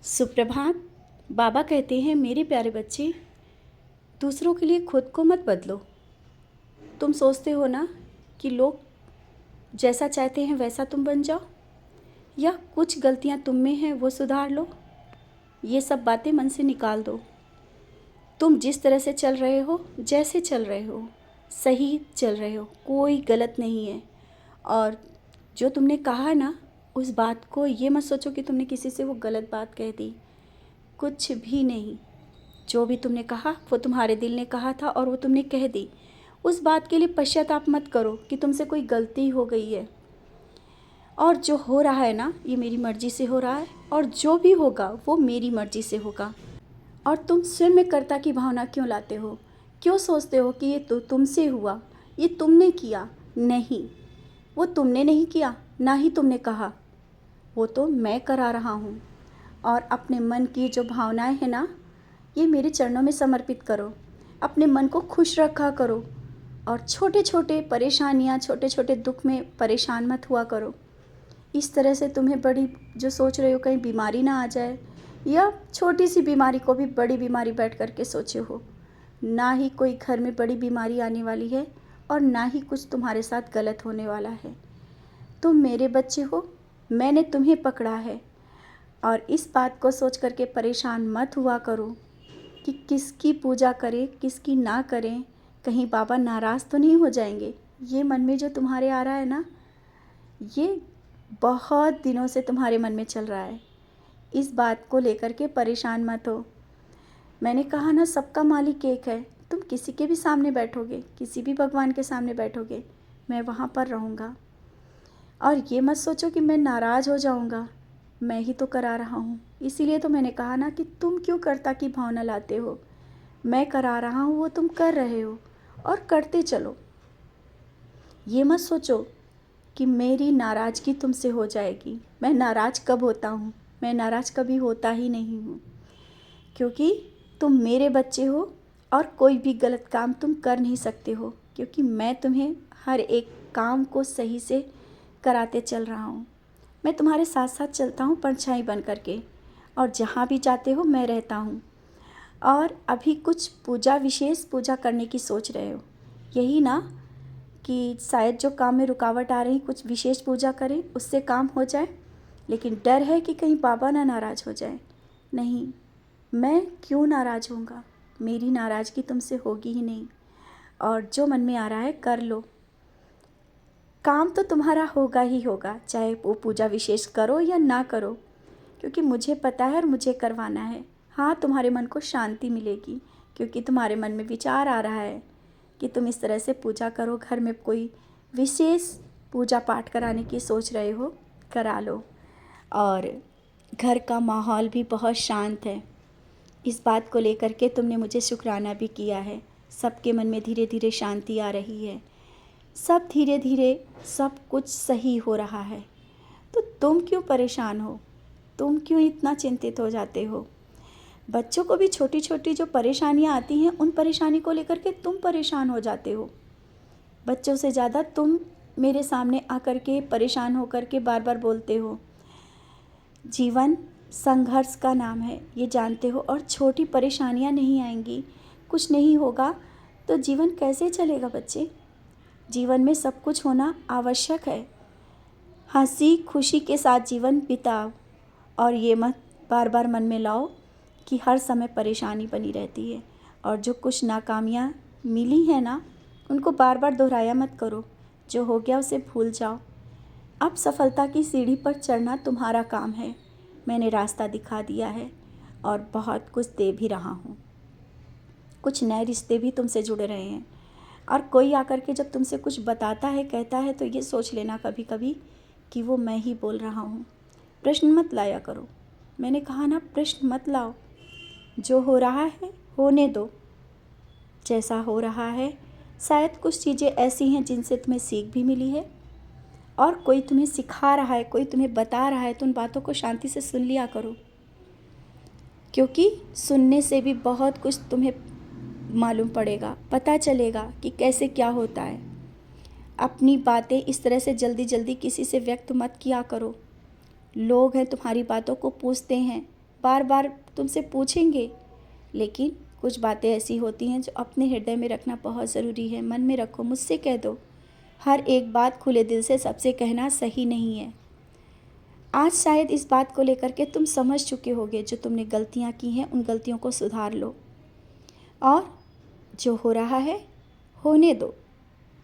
सुप्रभात। बाबा कहते हैं, मेरे प्यारे बच्चे, दूसरों के लिए खुद को मत बदलो। तुम सोचते हो ना कि लोग जैसा चाहते हैं वैसा तुम बन जाओ, या कुछ गलतियां तुम में हैं वो सुधार लो। ये सब बातें मन से निकाल दो। तुम जिस तरह से चल रहे हो, जैसे चल रहे हो, सही चल रहे हो, कोई गलत नहीं है। और जो तुमने कहा ना, उस बात को ये मत सोचो कि तुमने किसी से वो गलत बात कह दी। कुछ भी नहीं। जो भी तुमने कहा वो तुम्हारे दिल ने कहा था और वो तुमने कह दी। उस बात के लिए पश्चाताप मत करो कि तुमसे कोई गलती हो गई है। और जो हो रहा है ना, ये मेरी मर्ज़ी से हो रहा है, और जो भी होगा वो मेरी मर्ज़ी से होगा। और तुम स्वयं में कर्ता की भावना क्यों लाते हो? क्यों सोचते हो कि ये तो तुमसे हुआ, ये तुमने किया? नहीं, वो तुमने नहीं किया, ना ही तुमने कहा। वो तो मैं करा रहा हूँ। और अपने मन की जो भावनाएं हैं ना, ये मेरे चरणों में समर्पित करो। अपने मन को खुश रखा करो। और छोटे छोटे परेशानियाँ, छोटे छोटे दुख में परेशान मत हुआ करो। इस तरह से तुम्हें बड़ी जो सोच रहे हो कहीं बीमारी ना आ जाए, या छोटी सी बीमारी को भी बड़ी बीमारी बैठ कर के सोचे हो। ना ही कोई घर में बड़ी बीमारी आने वाली है, और ना ही कुछ तुम्हारे साथ गलत होने वाला है। तुम मेरे बच्चे हो, मैंने तुम्हें पकड़ा है। और इस बात को सोच करके परेशान मत हुआ करो कि किसकी पूजा करें, किसकी ना करें, कहीं बाबा नाराज़ तो नहीं हो जाएंगे। ये मन में जो तुम्हारे आ रहा है ना, ये बहुत दिनों से तुम्हारे मन में चल रहा है। इस बात को लेकर के परेशान मत हो। मैंने कहा ना, सबका मालिक एक है। तुम किसी के भी सामने बैठोगे, किसी भी भगवान के सामने बैठोगे, मैं वहाँ पर रहूँगा। और ये मत सोचो कि मैं नाराज़ हो जाऊँगा। मैं ही तो करा रहा हूँ, इसीलिए तो मैंने कहा ना कि तुम क्यों कर्ता की भावना लाते हो। मैं करा रहा हूँ, वो तुम कर रहे हो, और करते चलो। ये मत सोचो कि मेरी नाराज़गी तुमसे हो जाएगी। मैं नाराज़ कब होता हूँ? मैं नाराज़ कभी होता ही नहीं हूँ, क्योंकि तुम मेरे बच्चे हो। और कोई भी गलत काम तुम कर नहीं सकते हो, क्योंकि मैं तुम्हें हर एक काम को सही से कराते चल रहा हूँ। मैं तुम्हारे साथ साथ चलता हूँ परछाई बन करके, और जहाँ भी जाते हो मैं रहता हूँ। और अभी कुछ पूजा, विशेष पूजा करने की सोच रहे हो, यही ना? कि शायद जो काम में रुकावट आ रही, कुछ विशेष पूजा करें, उससे काम हो जाए। लेकिन डर है कि कहीं बाबा ना नाराज़ हो जाए। नहीं, मैं क्यों नाराज़ होऊंगा? मेरी नाराज़गी तुमसे होगी ही नहीं। और जो मन में आ रहा है कर लो। काम तो तुम्हारा होगा ही होगा, चाहे वो पूजा विशेष करो या ना करो, क्योंकि मुझे पता है और मुझे करवाना है। हाँ, तुम्हारे मन को शांति मिलेगी, क्योंकि तुम्हारे मन में विचार आ रहा है कि तुम इस तरह से पूजा करो। घर में कोई विशेष पूजा पाठ कराने की सोच रहे हो, करा लो। और घर का माहौल भी बहुत शांत है। इस बात को लेकर के तुमने मुझे शुक्राना भी किया है। सबके मन में धीरे धीरे शांति आ रही है। सब धीरे धीरे सब कुछ सही हो रहा है। तो तुम क्यों परेशान हो? तुम क्यों इतना चिंतित हो जाते हो? बच्चों को भी छोटी छोटी जो परेशानियां आती हैं, उन परेशानी को लेकर के तुम परेशान हो जाते हो। बच्चों से ज़्यादा तुम मेरे सामने आकर के परेशान होकर के बार बार बोलते हो। जीवन संघर्ष का नाम है, ये जानते हो। और छोटी परेशानियां नहीं आएंगी, कुछ नहीं होगा तो जीवन कैसे चलेगा बच्चे? जीवन में सब कुछ होना आवश्यक है। हंसी खुशी के साथ जीवन बिताओ, और ये मत बार बार मन में लाओ कि हर समय परेशानी बनी रहती है। और जो कुछ नाकामियाँ मिली हैं ना, उनको बार बार दोहराया मत करो। जो हो गया उसे भूल जाओ। अब सफलता की सीढ़ी पर चढ़ना तुम्हारा काम है। मैंने रास्ता दिखा दिया है, और बहुत कुछ दे भी रहा हूँ। कुछ नए रिश्ते भी तुमसे जुड़ रहे हैं। और कोई आकर के जब तुमसे कुछ बताता है, कहता है, तो ये सोच लेना कभी कभी कि वो मैं ही बोल रहा हूँ। प्रश्न मत लाया करो। मैंने कहा ना, प्रश्न मत लाओ। जो हो रहा है होने दो। जैसा हो रहा है, शायद कुछ चीज़ें ऐसी हैं जिनसे तुम्हें सीख भी मिली है, और कोई तुम्हें सिखा रहा है, कोई तुम्हें बता रहा है, तो उन बातों को शांति से सुन लिया करो। क्योंकि सुनने से भी बहुत कुछ तुम्हें मालूम पड़ेगा, पता चलेगा कि कैसे क्या होता है। अपनी बातें इस तरह से जल्दी जल्दी किसी से व्यक्त मत किया करो। लोग हैं, तुम्हारी बातों को पूछते हैं, बार बार तुमसे पूछेंगे, लेकिन कुछ बातें ऐसी होती हैं जो अपने हृदय में रखना बहुत ज़रूरी है। मन में रखो, मुझसे कह दो। हर एक बात खुले दिल से सबसे कहना सही नहीं है। आज शायद इस बात को लेकर के तुम समझ चुके होगे, जो तुमने गलतियाँ की हैं उन गलतियों को सुधार लो, और जो हो रहा है होने दो,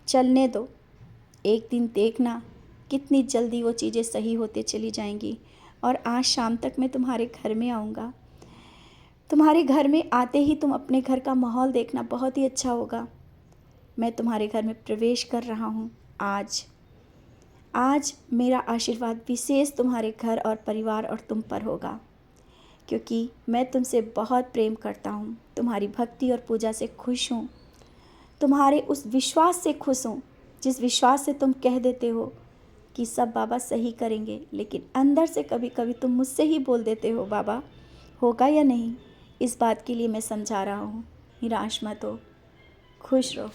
चलने दो। एक दिन देखना कितनी जल्दी वो चीज़ें सही होते चली जाएंगी। और आज शाम तक मैं तुम्हारे घर में आऊँगा। तुम्हारे घर में आते ही तुम अपने घर का माहौल देखना, बहुत ही अच्छा होगा। मैं तुम्हारे घर में प्रवेश कर रहा हूँ आज। आज मेरा आशीर्वाद विशेष तुम्हारे घर और परिवार और तुम पर होगा, क्योंकि मैं तुमसे बहुत प्रेम करता हूँ। तुम्हारी भक्ति और पूजा से खुश हूँ, तुम्हारे उस विश्वास से खुश हूँ, जिस विश्वास से तुम कह देते हो कि सब बाबा सही करेंगे, लेकिन अंदर से कभी कभी तुम मुझसे ही बोल देते हो बाबा होगा या नहीं। इस बात के लिए मैं समझा रहा हूँ, निराश मत हो, खुश रहो।